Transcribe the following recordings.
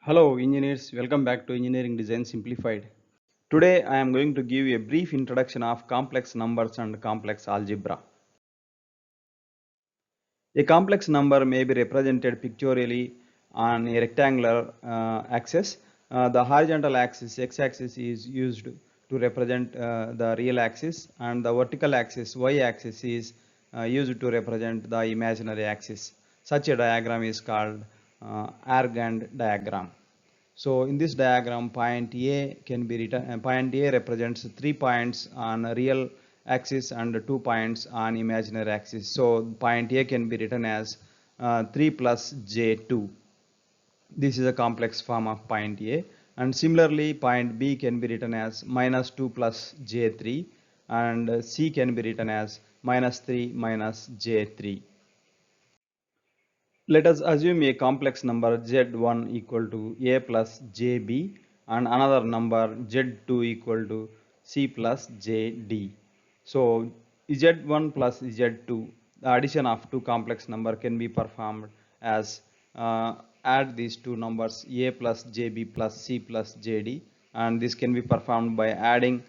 Hello engineers, welcome back to Engineering Design Simplified. Today I am going to give you a brief introduction of complex numbers and complex algebra. A complex number may be represented pictorially on a rectangular axis. The horizontal axis, x-axis, is used to represent the real axis, and the vertical axis, y-axis, is used to represent the imaginary axis. Such a diagram is called Argand diagram. So in this diagram, point A can be written. Point A represents 3 points on a real axis and 2 points on imaginary axis. So point A can be written as 3 plus j2. This is a complex form of point A. And similarly, point B can be written as minus 2 plus j3, and C can be written as minus 3 minus j3. Let us assume a complex number z1 equal to a plus jb and another number z2 equal to c plus jd. So z1 plus z2, the addition of two complex number can be performed as add these two numbers a plus jb plus c plus jd, and this can be performed by adding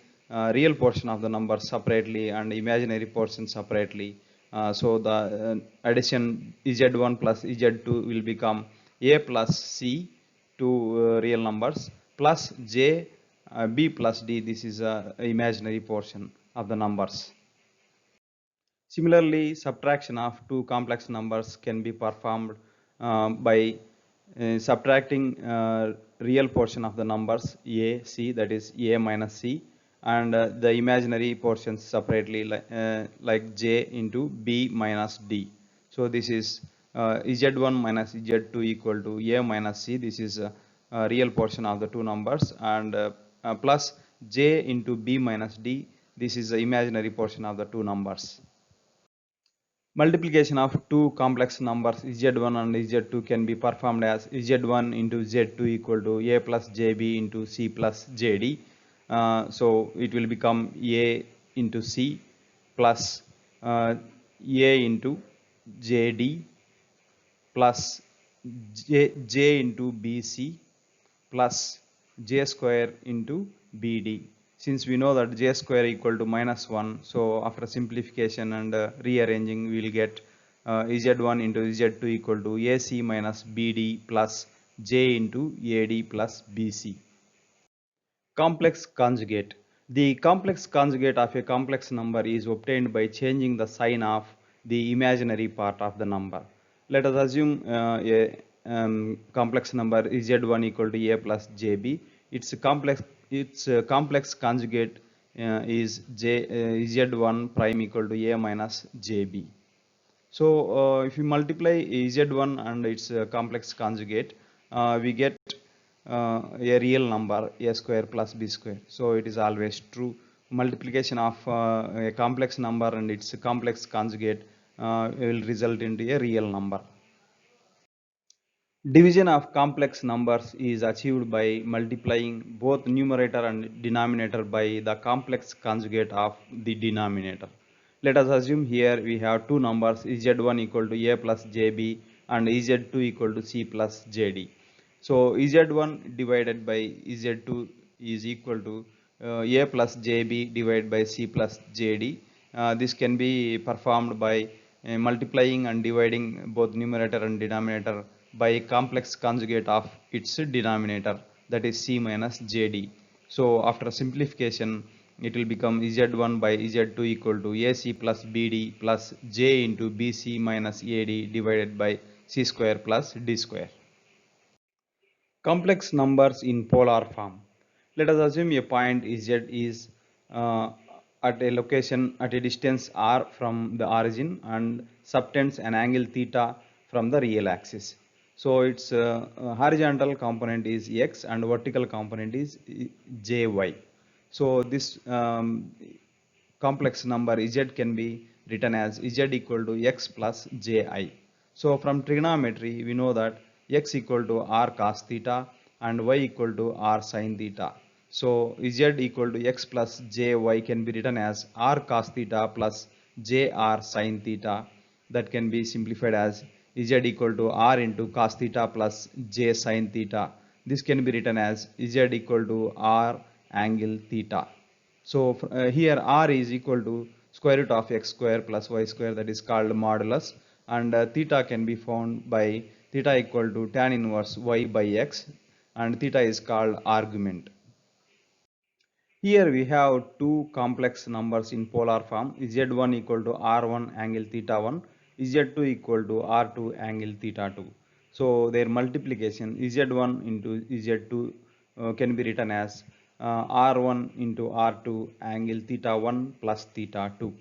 real portion of the number separately and imaginary portion separately. So the addition z1 plus z2 will become a plus c, two real numbers, plus j b plus d. This is a imaginary portion of the numbers. Similarly, subtraction of two complex numbers can be performed by subtracting real portion of the numbers a, c, that is a minus c, and the imaginary portions separately, like j into b minus d. So this is z1 minus z2 equal to a minus c. This is a real portion of the two numbers, and plus j into b minus d. This is the imaginary portion of the two numbers. Multiplication of two complex numbers z1 and z2 can be performed as z1 into z2 equal to a plus jb into c plus jd. So it will become a into c plus a into jd plus j into bc plus j square into bd. Since we know that j square equal to minus 1, so after simplification and rearranging, we will get z1 into z2 equal to ac minus bd plus j into ad plus bc. Complex conjugate. The complex conjugate of a complex number is obtained by changing the sign of the imaginary part of the number. Let us assume a complex number z1 equal to a plus jb. Its complex conjugate is z1 prime equal to a minus jb. So if you multiply z1 and its complex conjugate, we get a real number a square plus b square. So it is always true. Multiplication of a complex number and its complex conjugate will result into a real number. Division of complex numbers is achieved by multiplying both numerator and denominator by the complex conjugate of the denominator. Let us assume here we have two numbers z1 equal to a plus jb and z2 equal to c plus jd. So z1 divided by z2 is equal to a plus jb divided by c plus jd. This can be performed by multiplying and dividing both numerator and denominator by a complex conjugate of its denominator, that is c minus jd. So after simplification, it will become z1 by z2 equal to ac plus bd plus j into bc minus ad divided by c square plus d square. Complex numbers in polar form. Let us assume a point z is uh, at a location at a distance r from the origin and subtends an angle theta from the real axis. So its horizontal component is x and vertical component is jy. So this complex number z can be written as z equal to x plus ji. So from trigonometry, we know that x equal to r cos theta and y equal to r sin theta. So z equal to x plus jy can be written as r cos theta plus jr sin theta. That can be simplified as z equal to r into cos theta plus j sin theta. this can be written as z equal to r angle theta. So here r is equal to square root of x square plus y square, that is called modulus, and theta can be found by theta equal to tan inverse y by x, and theta is called argument. Here we have two complex numbers in polar form, z1 equal to r1 angle theta 1, z2 equal to r2 angle theta 2. So their multiplication z1 into z2 can be written as r1 into r2 angle theta 1 plus theta 2.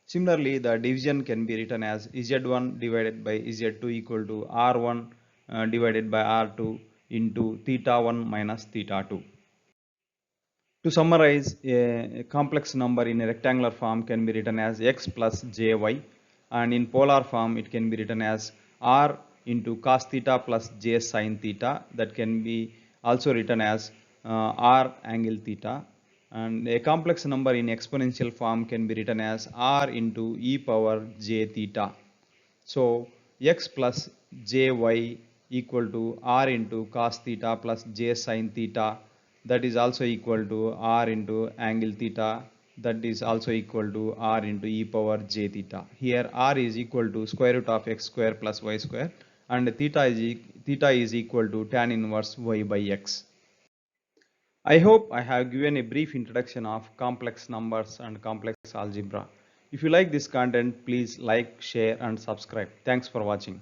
Similarly, the division can be written as z1 divided by z2 equal to r1 divided by r2 into theta 1 minus theta 2. To summarize, a complex number in a rectangular form can be written as x plus jy, and in polar form it can be written as r into cos theta plus j sin theta, that can be also written as r angle theta, and a complex number in exponential form can be written as r into e power j theta. So x plus jy equal to r into cos theta plus j sin theta, that is also equal to r into angle theta, that is also equal to r into e power j theta. Here r is equal to square root of x square plus y square, and theta is equal to tan inverse y by x. I hope I have given a brief introduction of complex numbers and complex algebra. If you like this content, please like, share and subscribe. Thanks for watching.